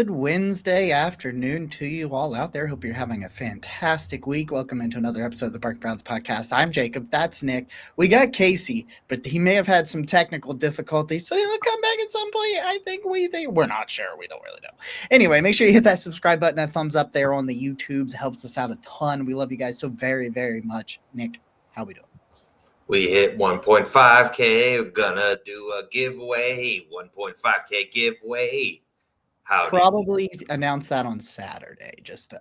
Good Wednesday afternoon to you all out there. Hope you're having a fantastic week. Welcome into another episode of the Bark Browns podcast. I'm Jacob. That's Nick. We got Casey, but he may have had some technical difficulties, so he'll come back at some point. We think we're not sure. We don't really know. Anyway, make sure you hit that subscribe button, that thumbs up there on the YouTubes. It helps us out a ton. We love you guys so very, very much. Nick, how we doing? We hit 1.5K. We're gonna do a giveaway. 1.5K giveaway. Probably announce that on Saturday. Just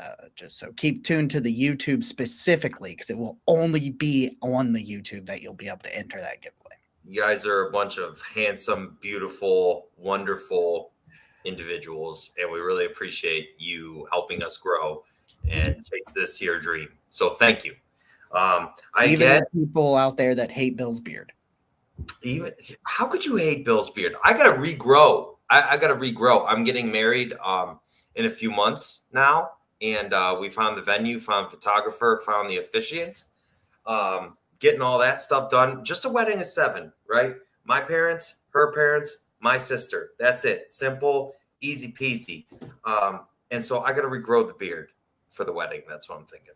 so keep tuned to the YouTube specifically, because it will only be on the YouTube that you'll be able to enter that giveaway. You guys are a bunch of handsome, beautiful, wonderful individuals, and we really appreciate you helping us grow and chase this here dream. So thank you. I get people out there that hate Bill's beard. Even how could you hate Bill's beard? I gotta regrow. I gotta regrow. I'm getting married in a few months now, and we found the venue, found photographer, found the officiant, getting all that stuff done. Just a wedding of 7, right? My parents, her parents, my sister. That's it. Simple, easy peasy. And so I gotta regrow the beard for the wedding. That's what I'm thinking.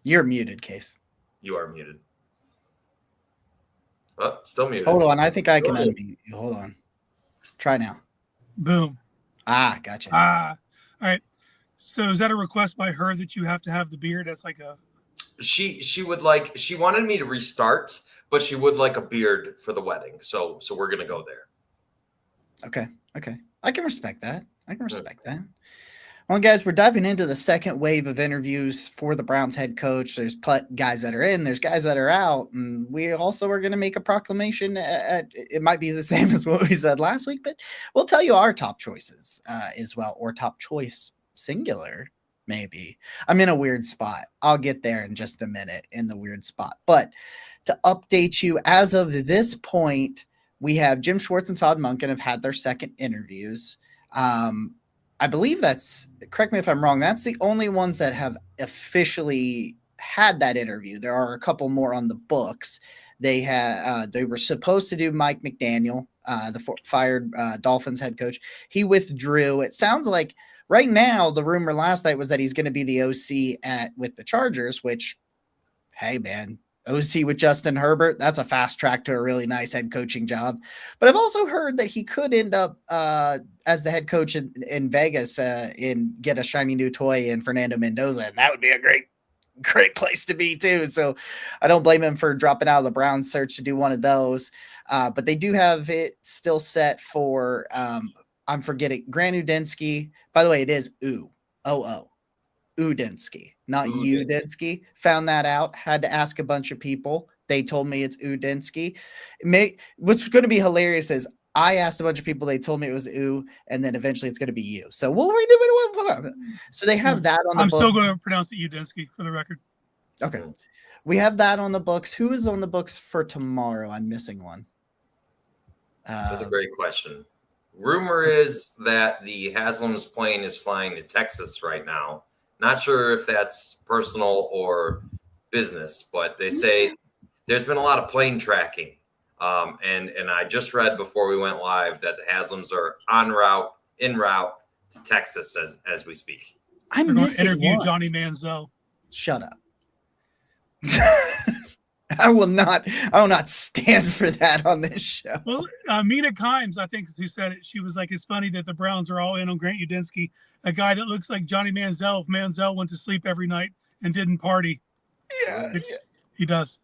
You're muted, Case. You are muted. Oh, still muted. Hold on. I think I can unmute you. Hold on. Try now. Boom. Gotcha. All right. So is that a request by her that you have to have the beard? That's like a. She wanted me to restart, but she would like a beard for the wedding. So we're gonna go there. Okay. I can respect that. Well, guys, we're diving into the second wave of interviews for the Browns head coach. There's guys that are in, there's guys that are out, and we also are going to make a proclamation. It might be the same as what we said last week, but we'll tell you our top choices as well, or top choice singular, maybe. I'm in a weird spot. I'll get there in just a minute in the weird spot. But to update you, as of this point, we have Jim Schwartz and Todd Monken have had their second interviews. I believe correct me if I'm wrong, that's the only ones that have officially had that interview. There are a couple more on the books. They were supposed to do Mike McDaniel, the fired Dolphins head coach. He withdrew. It sounds like right now the rumor last night was that he's going to be the OC with the Chargers, which, hey, man, OC with Justin Herbert, that's a fast track to a really nice head coaching job. But I've also heard that he could end up as the head coach in Vegas and get a shiny new toy in Fernando Mendoza, and that would be a great place to be too. So I don't blame him for dropping out of the Browns search to do one of those. But they do have it still set for, I'm forgetting, Grant Udinski. By the way, it is O-O. Udinski, not Udinski. Found that out. Had to ask a bunch of people. They told me it's Udinski. What's going to be hilarious is I asked a bunch of people. They told me it was and then eventually it's going to be you. So we'll redo it. So they have that on the book. I'm still going to pronounce it Udinski for the record. Okay. We have that on the books. Who is on the books for tomorrow? I'm missing one. That's a great question. Rumor is that the Haslam's plane is flying to Texas right now. Not sure if that's personal or business, but they say there's been a lot of plane tracking. And I just read before we went live that the Haslams are en route to Texas as we speak. I'm missing interview one. Johnny Manziel. Shut up. I will not stand for that on this show. Well, Mina Kimes, I think, who said it. She was like, it's funny that the Browns are all in on Grant Udinski, a guy that looks like Johnny Manziel if Manziel went to sleep every night and didn't party. Yeah. He does.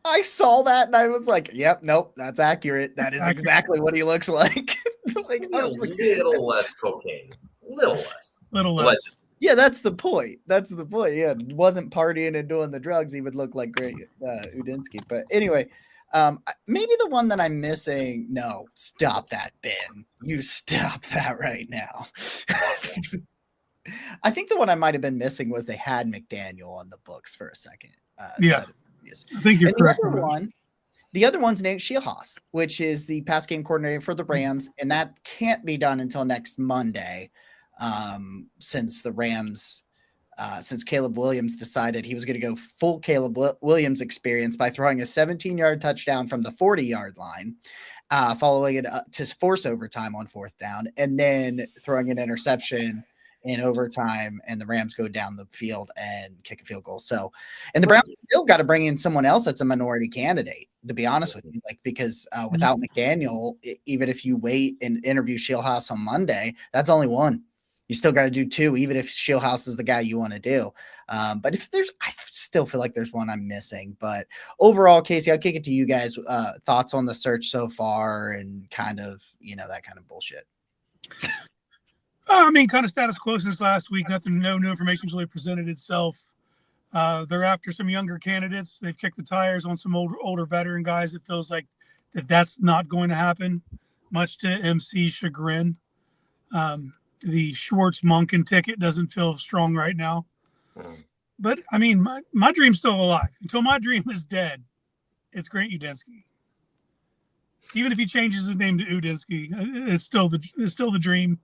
I saw that and I was like, yep, nope, that's accurate. That is exactly what he looks like. Little less cocaine. Little less. Yeah, that's the point. Yeah, wasn't partying and doing the drugs. He would look like great Udinski. But anyway, maybe the one that I'm missing. No, stop that, Ben. You stop that right now. I think the one I might have been missing was they had McDaniel on the books for a second. Yeah, I think you're correct. The other one's named Sheil, which is the pass game coordinator for the Rams, and that can't be done until next Monday. Since the Rams, since Caleb Williams decided he was going to go full Caleb Williams experience by throwing a 17-yard touchdown from the 40-yard line. following it up to force overtime on 4th down, and then throwing an interception in overtime, and the Rams go down the field and kick a field goal. So, and the Browns still got to bring in someone else that's a minority candidate, to be honest with you, like, because without McDaniel, even if you wait and interview Shieldhouse on Monday, that's only one. You still got to do 2, even if Shieldhouse is the guy you want to do. But if I still feel like there's one I'm missing. But overall, Casey, I'll kick it to you guys. Thoughts on the search so far and kind of, that kind of bullshit. I mean, kind of status quo since last week. No new information's really presented itself. They're after some younger candidates. They've kicked the tires on some older veteran guys. It feels like that's not going to happen, much to MC's chagrin. The Schwartz Monken ticket doesn't feel strong right now. But, I mean, my dream's still alive. Until my dream is dead, it's Grant Udinski. Even if he changes his name to Udinski, it's still the dream.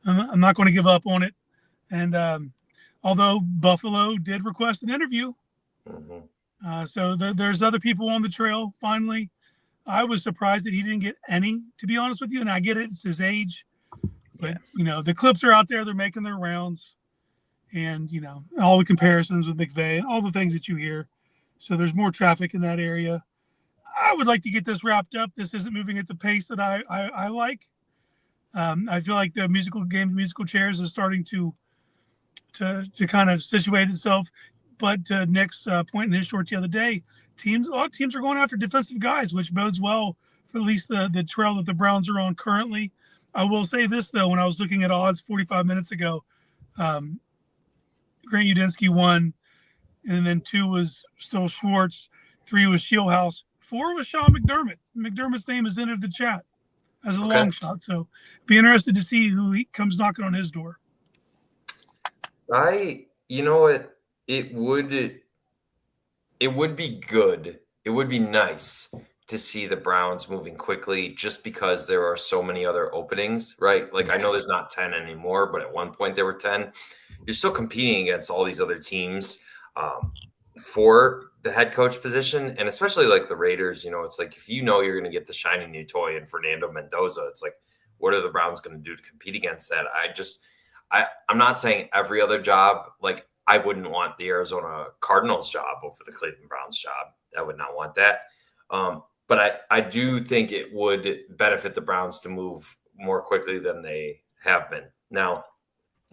I'm not going to give up on it. And although Buffalo did request an interview, so there's other people on the trail, finally. I was surprised that he didn't get any, to be honest with you. And I get it. It's his age. But, the clips are out there. They're making their rounds. And, all the comparisons with McVay and all the things that you hear. So there's more traffic in that area. I would like to get this wrapped up. This isn't moving at the pace that I like. I feel like the musical chairs is starting to kind of situate itself. But to Nick's point in his short the other day, a lot of teams are going after defensive guys, which bodes well for at least the trail that the Browns are on currently. I will say this, though, when I was looking at odds 45 minutes ago, Grant Udinski 1, and then 2 was still Schwartz, 3 was Shieldhouse, 4 was Sean McDermott. McDermott's name has entered the chat as a long shot, so be interested to see who he comes knocking on his door. You know what? It would be good. It would be nice to see the Browns moving quickly just because there are so many other openings, right? Like, I know there's not 10 anymore, but at one point there were 10. You're still competing against all these other teams for the head coach position, and especially like the Raiders. It's like, if you're going to get the shiny new toy in Fernando Mendoza, it's like, what are the Browns going to do to compete against that? I'm not saying every other job. Like, I wouldn't want the Arizona Cardinals job over the Cleveland Browns job. I would not want that. But I do think it would benefit the Browns to move more quickly than they have been. Now,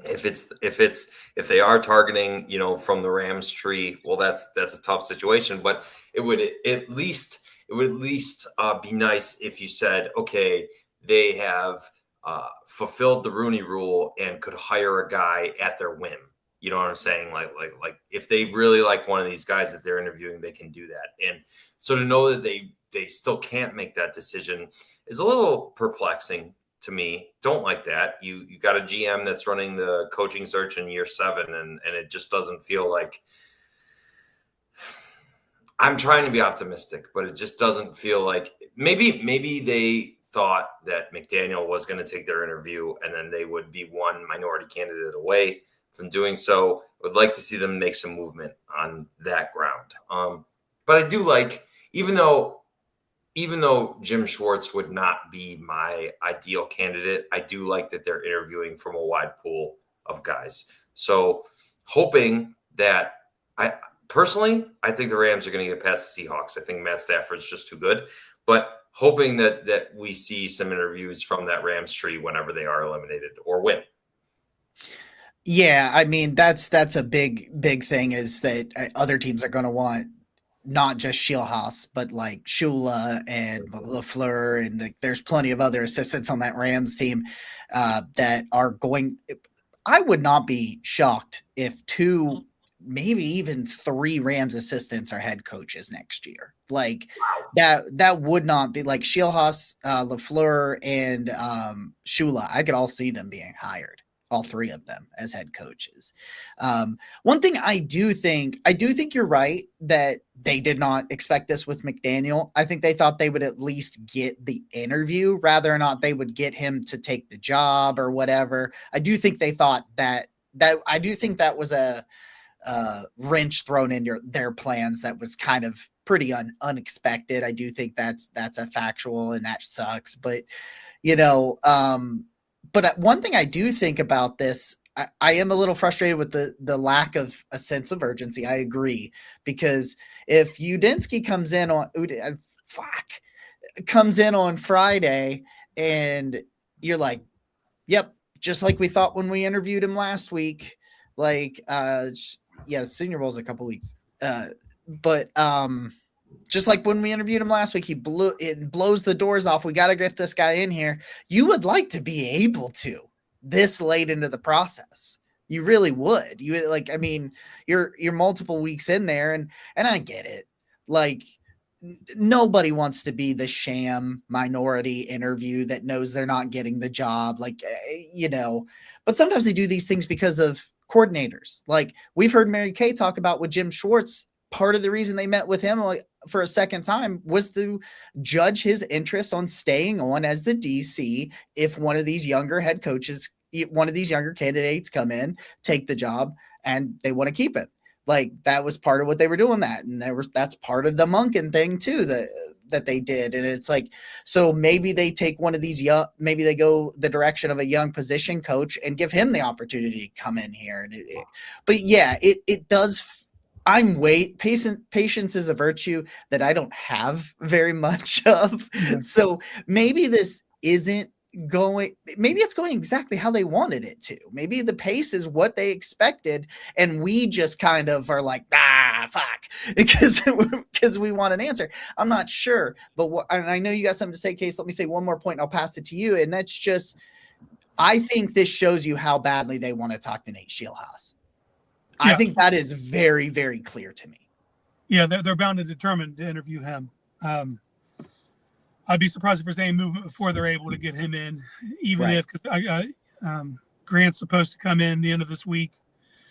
if they are targeting, from the Rams tree, well, that's a tough situation. But it would at least be nice if you said, okay, they have fulfilled the Rooney Rule and could hire a guy at their whim. You know what I'm saying? Like if they really like one of these guys that they're interviewing, they can do that. And so to know that they still can't make that decision is a little perplexing to me. Don't like that. You got a GM that's running the coaching search in year 7, and it just doesn't feel like. I'm trying to be optimistic, but it just doesn't feel like maybe they thought that McDaniel was going to take their interview and then they would be one minority candidate away from doing so. I would like to see them make some movement on that ground. But I do like, even though Jim Schwartz would not be my ideal candidate, I do like that they're interviewing from a wide pool of guys. So hoping that I think the Rams are going to get past the Seahawks. I think Matt Stafford's just too good, but hoping that we see some interviews from that Rams tree whenever they are eliminated or win. Yeah, I mean, that's a big thing, is that other teams are going to want not just Shieldhouse, but like Shula and LaFleur, and there's plenty of other assistants on that Rams team that are going. I would not be shocked if 2, maybe even 3 Rams assistants are head coaches next year. Like that would not be like Shieldhouse, LaFleur, and Shula. I could all see them being hired, all 3 of them, as head coaches. One thing I do think you're right that they did not expect this with McDaniel. I think they thought they would at least get the interview, rather or not they would get him to take the job or whatever. I do think they thought that I do think that was a wrench thrown in their plans that was kind of pretty unexpected. I do think that's a factual, and that sucks. But but one thing I do think about this, I am a little frustrated with the lack of a sense of urgency. I agree, because if Udinski comes in on Friday and you're like, yep, just like we thought when we interviewed him last week, Senior Bowl's a couple weeks. But just like when we interviewed him last week, it blows the doors off. We got to get this guy in here. You would like to be able to this late into the process. You really would. You're multiple weeks in there, and I get it. Like, nobody wants to be the sham minority interview that knows they're not getting the job. But sometimes they do these things because of coordinators. Like, we've heard Mary Kay talk about with Jim Schwartz. Part of the reason they met with him for a second time was to judge his interest on staying on as the DC if one of these younger head coaches, one of these younger candidates come in, take the job, and they want to keep it. Like, that was part of what they were doing that. And that's part of the Monken thing too, that they did. And it's like, so maybe they take one of these maybe they go the direction of a young position coach and give him the opportunity to come in here. But yeah, it does. Patience is a virtue that I don't have very much of. Mm-hmm. So maybe this isn't going, maybe it's going exactly how they wanted it to. Maybe the pace is what they expected, and we just kind of are like, fuck, because we want an answer. I'm not sure, but and I know you got something to say, Case. Let me say one more point and I'll pass it to you. And that's just, I think this shows you how badly they want to talk to Nate Scheelhaase. Yeah. I think that is very, very clear to me. Yeah, they're bound and determined to interview him. I'd be surprised if there's any movement before they're able to get him in, even right. If Grant's supposed to come in the end of this week.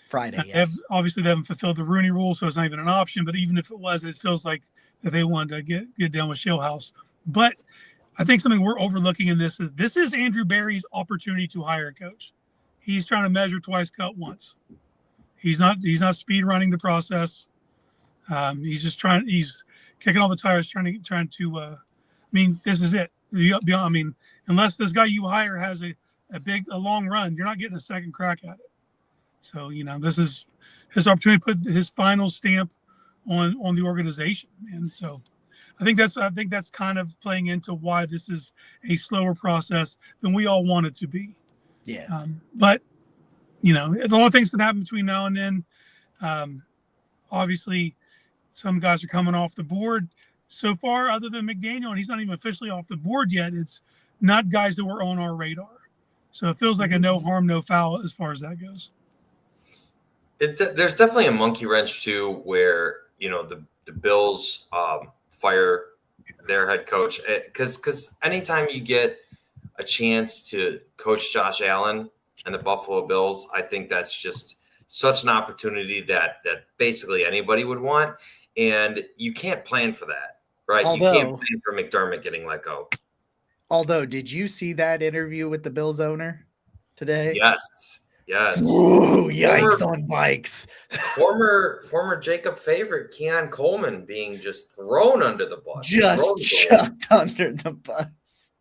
Friday, yes. Obviously, they haven't fulfilled the Rooney Rule, so it's not even an option. But even if it was, it feels like that they wanted to get down with Scheelhaase. But I think something we're overlooking in this is Andrew Berry's opportunity to hire a coach. He's trying to measure twice, cut once. He's not speed running the process. He's kicking all the tires, trying to. This is it. Unless this guy you hire has a long run, you're not getting a second crack at it. So this is his opportunity to put his final stamp on the organization, and so I think that's kind of playing into why this is a slower process than we all want it to be. Yeah. But. A lot of things can happen between now and then. Obviously, some guys are coming off the board. So far, other than McDaniel, and he's not even officially off the board yet, it's not guys that were on our radar. So it feels like a no harm, no foul as far as that goes. There's definitely a monkey wrench, too, where, the Bills fire their head coach. Because anytime you get a chance to coach Josh Allen and the Buffalo Bills, I think that's just such an opportunity that basically anybody would want. And you can't plan for that, right? You can't plan for McDermott getting let go. Although, did you see that interview with the Bills owner today? Yes. Ooh, yikes on bikes. Former Jacob favorite, Keon Coleman, being just thrown under the bus. Just chucked under the bus.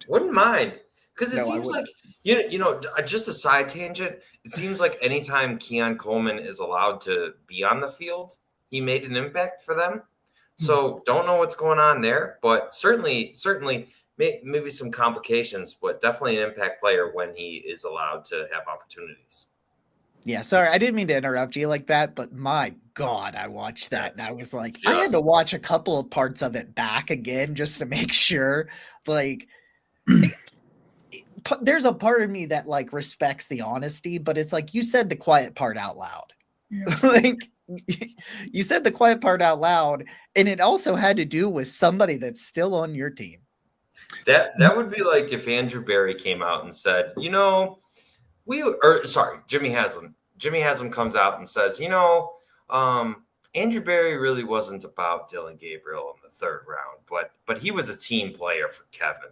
Wouldn't mind. Because it seems like, just a side tangent, it seems like anytime Keon Coleman is allowed to be on the field, he made an impact for them. So don't know what's going on there, but certainly maybe some complications, but definitely an impact player when he is allowed to have opportunities. Yeah, sorry, I didn't mean to interrupt you like that, but my God, I watched that and I was like, I had to watch a couple of parts of it back again just to make sure, like... There's a part of me that respects the honesty, but it's like you said the quiet part out loud. Yeah. You said the quiet part out loud, and it also had to do with somebody that's still on your team. That would be like if Andrew Berry came out and said, Jimmy Haslam. Jimmy Haslam comes out and says, Andrew Berry really wasn't about Dylan Gabriel in the third round, but he was a team player for Kevin.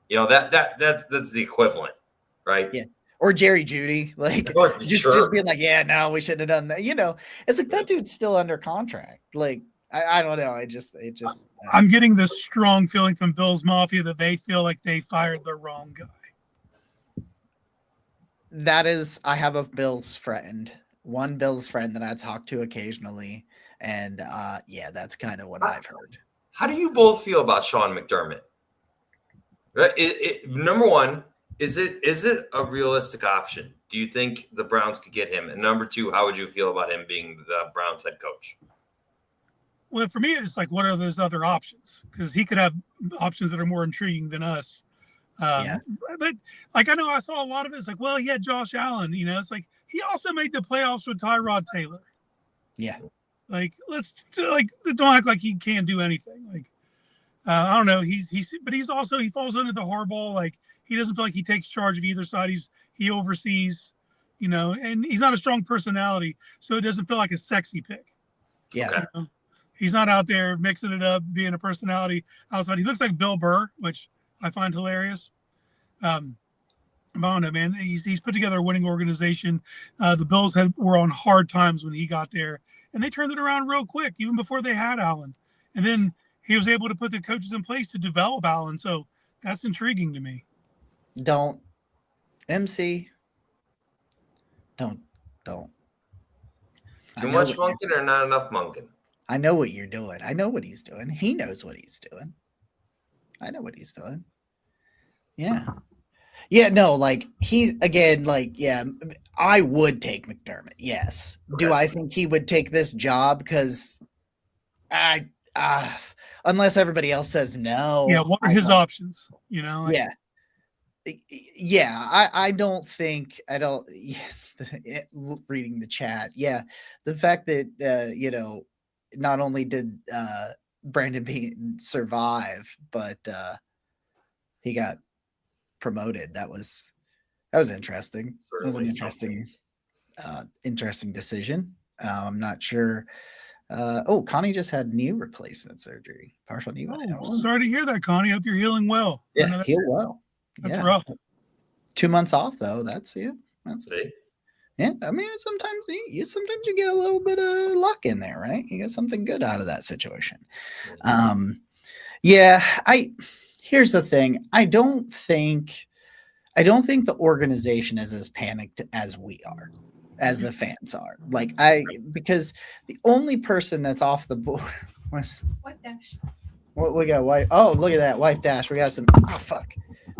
That's the equivalent, right? Yeah. Or Jerry Jeudy, just being like, yeah, no, we shouldn't have done that. It's like that dude's still under contract. Like, I don't know. It just I'm getting this strong feeling from Bills Mafia that they feel like they fired the wrong guy. that is, I have a one Bills friend that I talk to occasionally, and yeah, that's kind of what I've heard. How do you both feel about Sean McDermott? Number one, is it a realistic option? Do you think the Browns could get him? And number two, how would you feel about him being the Browns head coach? Well, for me, it's like, what are those other options? Because he could have options that are more intriguing than us. Yeah. But like, I know I saw a lot of it. It's like, well, yeah, Josh Allen, it's like he also made the playoffs with Tyrod Taylor. Yeah. Like, don't act like he can't do anything. Like, I don't know. But he falls under the Harbaugh. Like, he doesn't feel like he takes charge of either side. He oversees, and he's not a strong personality, so it doesn't feel like a sexy pick. Yeah. Okay. He's not out there mixing it up, being a personality outside. He looks like Bill Burr, which I find hilarious. I don't know, man. He's put together a winning organization. The Bills were on hard times when he got there, and they turned it around real quick, even before they had Allen. And then he was able to put the coaches in place to develop Allen. So that's intriguing to me. Don't Too much munkin or not enough munkin? I know what you're doing. I know what he's doing. He knows what he's doing. I know what he's doing. Yeah. Yeah, no, like yeah, I would take McDermott. Yes. Okay. Do I think he would take this job? Because unless everybody else says no. Yeah, what are his options? Yeah. Yeah, I don't. Yeah, reading the chat. Yeah. The fact that not only did Brandon Beane survive, but he got promoted. That was interesting. It was an interesting decision. I'm not sure. Connie just had knee replacement surgery, partial knee. Sorry to hear that, Connie. Hope you're healing well. Yeah, heal well. That's rough. 2 months off though. That's See? Yeah, I mean, sometimes you get a little bit of luck in there, right? You get something good out of that situation. Here's the thing. I don't think the organization is as panicked as we are, as the fans are. Because the only person that's off the board was Wife Dash. What we got? Oh, look at that, Wife Dash. We got some. Oh fuck.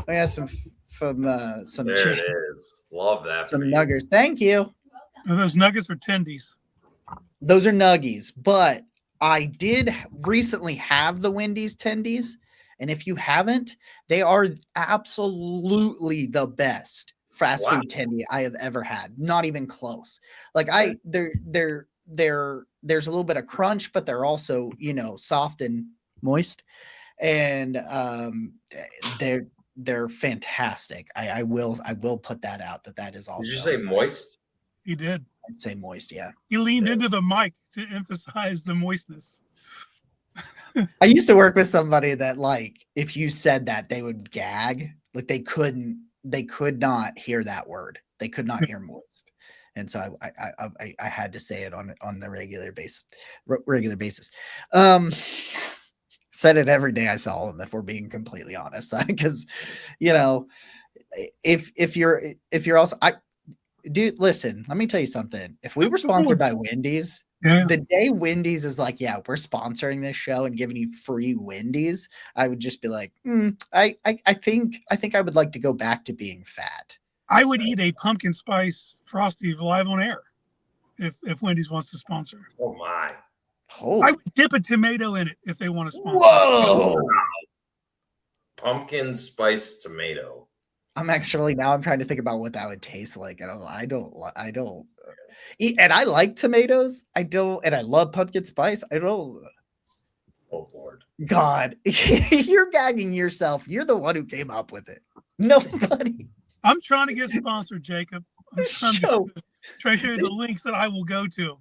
We got some from some. There it is. Love that. Some nuggers. Thank you. Are those nuggets or tendies? Those are nuggies, but I did recently have the Wendy's tendies, and if you haven't, they are absolutely the best fast food tendy I have ever had. Not even close. Like there's a little bit of crunch, but they're also soft and moist, and they're fantastic. I will put that out that is also. Did you say moist? He did. I'd say moist, yeah. He leaned into the mic to emphasize the moistness. I used to work with somebody that, like, if you said that, they would gag. Like, they could not hear that word. They could not hear moist. And so I had to say it on the regular basis. Said it every day I saw him, if we're being completely honest, because if you're also, dude, listen, let me tell you something. If we were sponsored by Wendy's, the day Wendy's is like, yeah, we're sponsoring this show and giving you free Wendy's, I would just be like, I think I would like to go back to being fat. I would eat a pumpkin spice Frosty live on air if Wendy's wants to sponsor. Oh my. Oh. I would dip a tomato in it if they want to sponsor. Whoa! Pumpkin spice tomato. I'm trying to think about what that would taste like. I don't eat, and I like tomatoes. And I love pumpkin spice. I don't. Oh Lord. God, you're gagging yourself. You're the one who came up with it. Nobody. I'm trying to get sponsored, Jacob. I'm trying to show you the links that I will go to.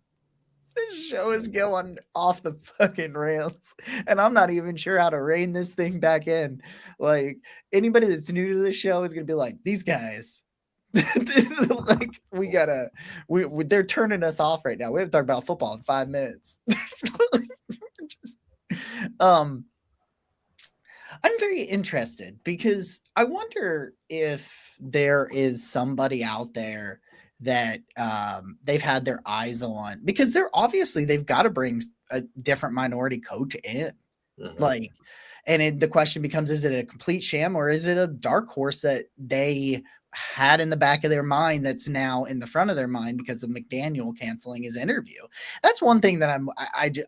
This show is going off the fucking rails, and I'm not even sure how to rein this thing back in. Like, anybody that's new to the show is gonna be like, these guys, like, they're turning us off right now. We haven't talked about football in 5 minutes. I'm very interested because I wonder if there is somebody out there that they've had their eyes on, because they've got to bring a different minority coach in. Like, and the question becomes, is it a complete sham or is it a dark horse that they had in the back of their mind that's now in the front of their mind because of McDaniel canceling his interview? That's one thing that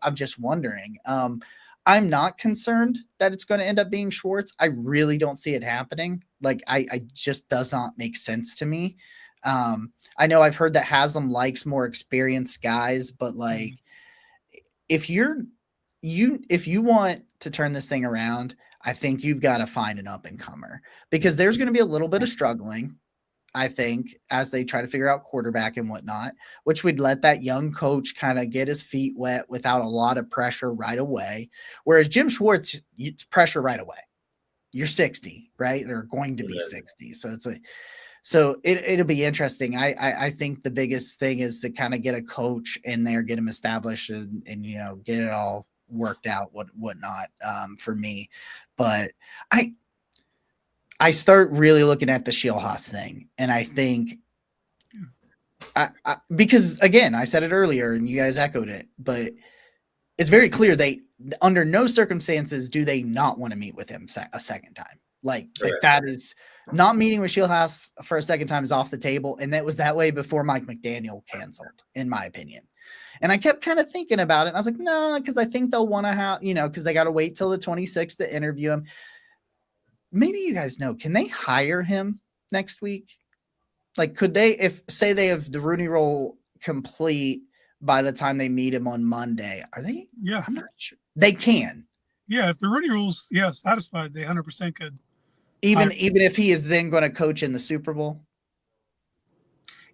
I'm just wondering. I'm not concerned that it's going to end up being Schwartz. I really don't see it happening. Like, I just does not make sense to me. I know I've heard that Haslam likes more experienced guys, but like, if you want to turn this thing around, I think you've got to find an up-and-comer, because there's going to be a little bit of struggling, I think, as they try to figure out quarterback and whatnot, which would let that young coach kind of get his feet wet without a lot of pressure right away. Whereas Jim Schwartz, it's pressure right away. You're 60, right? They're going to be 60. So it'll be interesting. I think the biggest thing is to kind of get a coach in there, get him established, and get it all worked out, whatnot, for me. But I start really looking at the Shieldhouse thing, and I think because again, I said it earlier and you guys echoed it, but it's very clear they under no circumstances do they not want to meet with him a second time. Like that is not meeting with Shieldhouse for a second time is off the table. And that was that way before Mike McDaniel canceled, in my opinion. And I kept kind of thinking about it. And I was like, no, because I think they'll want to have, because they got to wait till the 26th to interview him. Maybe you guys know, can they hire him next week? Like, could they, say they have the Rooney Rule complete by the time they meet him on Monday, are they? Yeah. I'm not sure. They can. Yeah. If the Rooney Rule's satisfied, they 100% could. Even if he is then going to coach in the Super Bowl.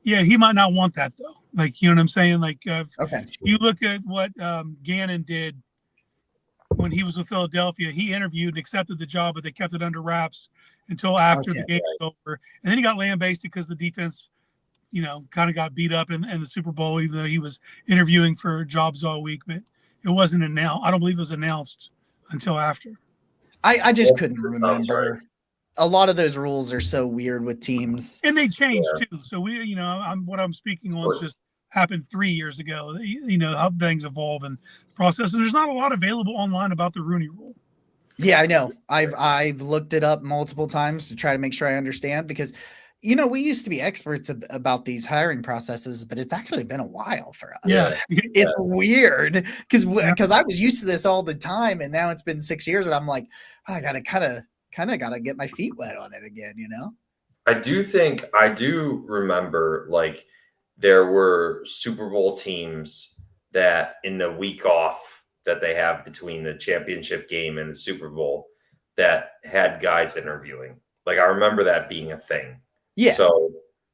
Yeah. He might not want that though. Like, you know what I'm saying? Like, okay. You look at what Gannon did when he was with Philadelphia. He interviewed and accepted the job, but they kept it under wraps until after the game was over. And then he got lambasted because the defense, kind of got beat up in the Super Bowl, even though he was interviewing for jobs all week. But it wasn't announced. I don't believe it was announced until after. I just couldn't remember. A lot of those rules are so weird with teams. And they changed too. So what I'm speaking on is just happened 3 years ago. How things evolve and process. And there's not a lot available online about the Rooney Rule. Yeah, I know. I've looked it up multiple times to try to make sure I understand, because we used to be experts about these hiring processes, but it's actually been a while for us. Yeah. It's weird because I was used to this all the time, and now it's been 6 years, and I'm like, I gotta kind of got to get my feet wet on it again, I do remember, like, there were Super Bowl teams that in the week off that they have between the championship game and the Super Bowl that had guys interviewing. Like, I remember that being a thing. Yeah.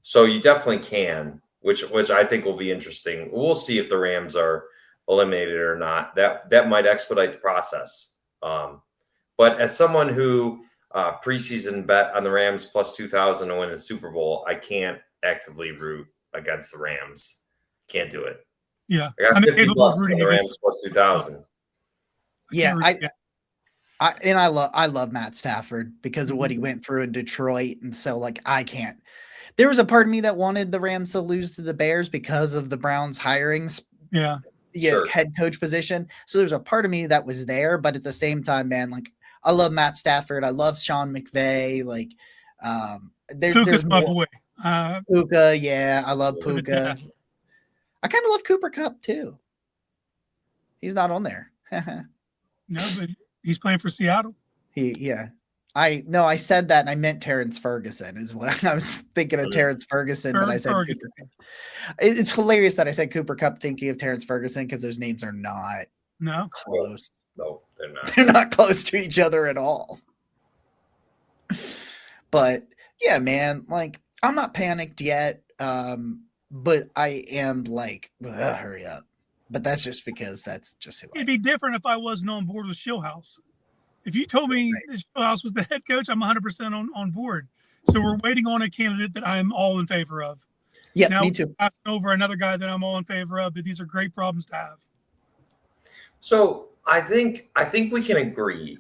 So you definitely can, which I think will be interesting. We'll see if the Rams are eliminated or not. That might expedite the process. But as someone who preseason bet on the Rams plus 2,000 to win the Super Bowl, I can't actively root against the Rams. Can't do it. Yeah. I got $50 on the Rams plus 2,000. Yeah. I love Matt Stafford because of what he went through in Detroit. And so, like, I can't. There was a part of me that wanted the Rams to lose to the Bears because of the Browns hirings. Yeah. Sure. Head coach position. So there's a part of me that was there, but at the same time, man, like, I love Matt Stafford. I love Sean McVay. Like, there's more. Puka, yeah, I love Puka. I kind of love Cooper Kupp too. He's not on there. No, but he's playing for Seattle. I said that and I meant Terrence Ferguson is what I was thinking of. Terrence Ferguson, but I said Cooper Kupp. It's hilarious that I said Cooper Kupp thinking of Terrence Ferguson because those names are not close. No, they're not. They're not close to each other at all. But yeah, man, like, I'm not panicked yet. But I am like, hurry up. But that's just because that's just who I am. It'd be different if I wasn't on board with Shieldhouse. If you told me that Shieldhouse was the head coach, I'm 100% on board. So we're waiting on a candidate that I'm all in favor of. Yeah, now, me too. Over another guy that I'm all in favor of, but these are great problems to have. So I think we can agree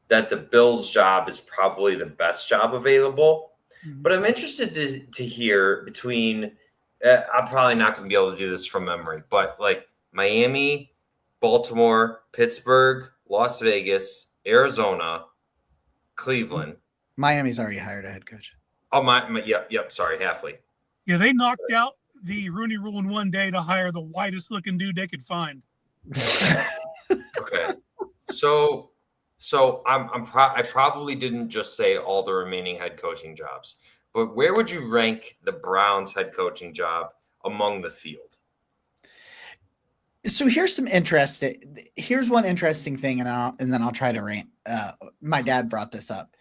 that the Bills' job is probably the best job available. Mhm. But I'm interested to hear between. I'm probably not going to be able to do this from memory, but like Miami, Baltimore, Pittsburgh, Las Vegas, Arizona, Cleveland. Miami's already hired a head coach. Oh yep. Sorry, Halfley. Yeah, they knocked out the Rooney Rule in one day to hire the whitest looking dude they could find. Okay, so I probably didn't just say all the remaining head coaching jobs, but where would you rank the Browns head coaching job among the field? So here's one interesting thing, and then I'll try to rant. My dad brought this up.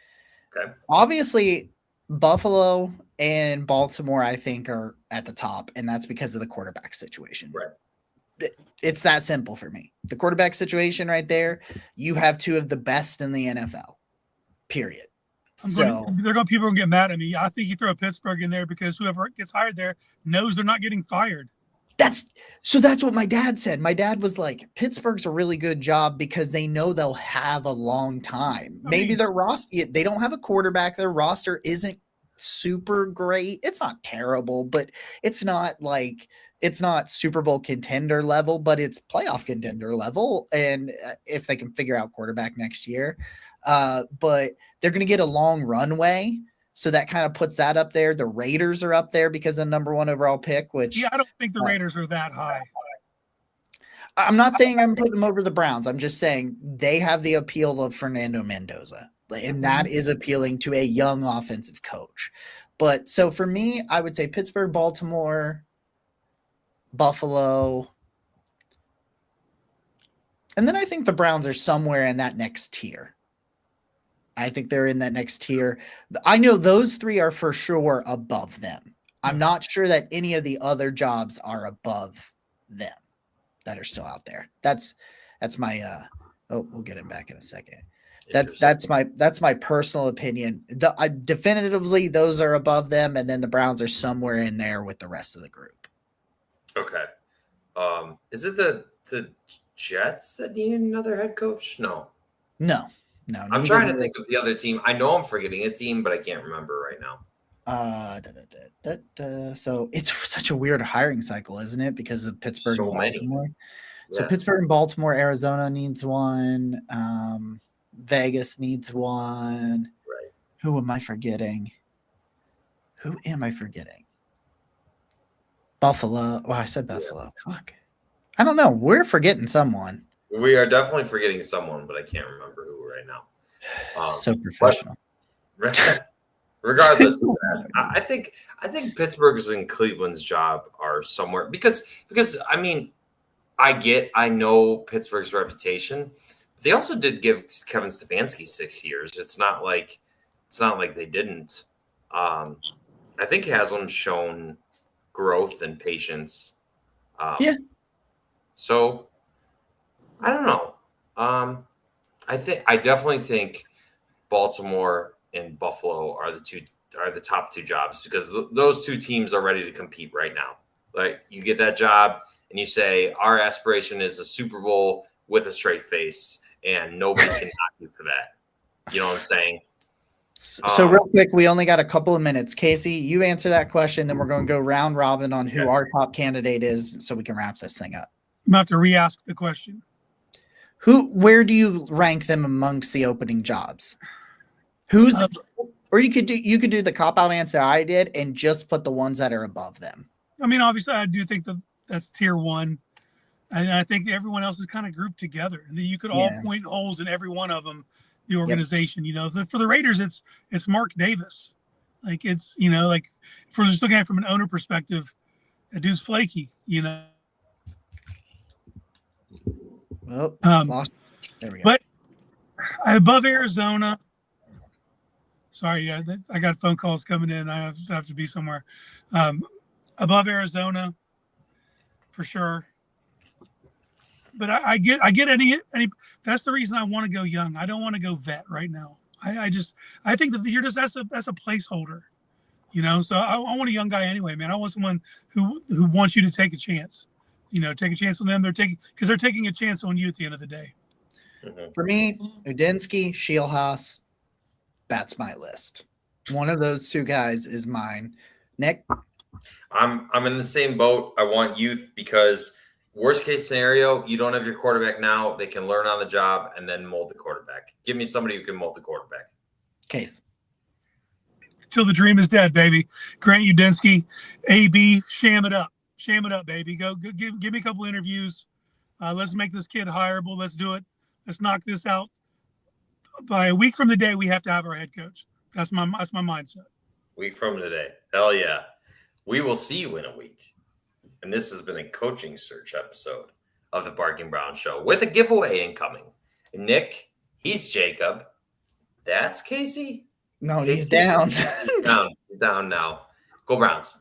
Okay. Obviously, Buffalo and Baltimore, I think, are at the top, and that's because of the quarterback situation. Right. It's that simple for me. The quarterback situation right there, you have two of the best in the NFL, period. People are going to get mad at me. I think you throw Pittsburgh in there because whoever gets hired there knows they're not getting fired. That's what my dad said. My dad was like, Pittsburgh's a really good job because they know they'll have a long time. Maybe their roster, they don't have a quarterback. Their roster isn't super great. It's not terrible, but it's not Super Bowl contender level, but it's playoff contender level. And if they can figure out quarterback next year, but they're going to get a long runway. So that kind of puts that up there. The Raiders are up there because of the number 1 overall pick, which I don't think the Raiders are that high. I'm not saying I'm putting them over the Browns. I'm just saying they have the appeal of Fernando Mendoza, and that is appealing to a young offensive coach. But so for me, I would say Pittsburgh, Baltimore, Buffalo. And then I think the Browns are somewhere in that next tier. I think they're in that next tier. I know those 3 are for sure above them. I'm not sure that any of the other jobs are above them that are still out there. That's my we'll get him back in a second. That's my personal opinion. Definitively those are above them, and then the Browns are somewhere in there with the rest of the group. Okay. Is it the Jets that need another head coach? No. I'm trying to think of the other team. I know I'm forgetting a team, but I can't remember right now. So it's such a weird hiring cycle, isn't it? Because of Pittsburgh and Baltimore. Yeah. So Pittsburgh and Baltimore, Arizona needs one. Vegas needs one. Right. Who am I forgetting? Buffalo. Well, I said Buffalo. Yeah. Fuck. I don't know. We're forgetting someone. We are definitely forgetting someone, but I can't remember who right now. So professional. Regardless of that, I think Pittsburgh's and Cleveland's job are somewhere because I mean, I know Pittsburgh's reputation. They also did give Kevin Stefanski 6 years. It's not like they didn't. I think Haslam's shown growth and patience. Yeah. So I don't know. I definitely think Baltimore and Buffalo are the top 2 jobs because those 2 teams are ready to compete right now. Like you get that job and you say our aspiration is a Super Bowl with a straight face, and nobody can knock you for that. You know what I'm saying? So real quick, we only got a couple of minutes. Casey, you answer that question, then we're going to go round robin on who our top candidate is, so we can wrap this thing up. I'm about to re-ask the question. Where do you rank them amongst the opening jobs? Or you could do the cop-out answer I did and just put the ones that are above them. I mean, obviously, I do think that's tier 1. And I think everyone else is kind of grouped together. And you could all point holes in every one of them, the organization. Yep. You know, for the Raiders, it's Mark Davis. Like, it's, you know, like, if we're just looking at it from an owner perspective, that dude's flaky, you know. Well, there we go. But above Arizona, sorry, I got phone calls coming in. I have to be somewhere. Above Arizona, for sure. But I get any. That's the reason I want to go young. I don't want to go vet right now. I think that that's a placeholder, you know. So I want a young guy anyway, man. I want someone who wants you to take a chance. You know, take a chance on them. They're taking a chance on you at the end of the day. For me, Udinsky, Shielhaas, that's my list. One of those two guys is mine. Nick? I'm in the same boat. I want youth because worst case scenario, you don't have your quarterback now. They can learn on the job and then mold the quarterback. Give me somebody who can mold the quarterback. Case. Till the dream is dead, baby. Grant Udinsky, AB, sham it up. Sham it up, baby. Go give me a couple interviews. Let's make this kid hireable. Let's do it. Let's knock this out. By a week from the day, we have to have our head coach. That's my mindset. Week from today. Hell yeah. We will see you in a week. And this has been a coaching search episode of the Barking Brown Show with a giveaway incoming. And Nick, he's Jacob. That's Casey? No, Casey? he's down. Down now. Go Browns.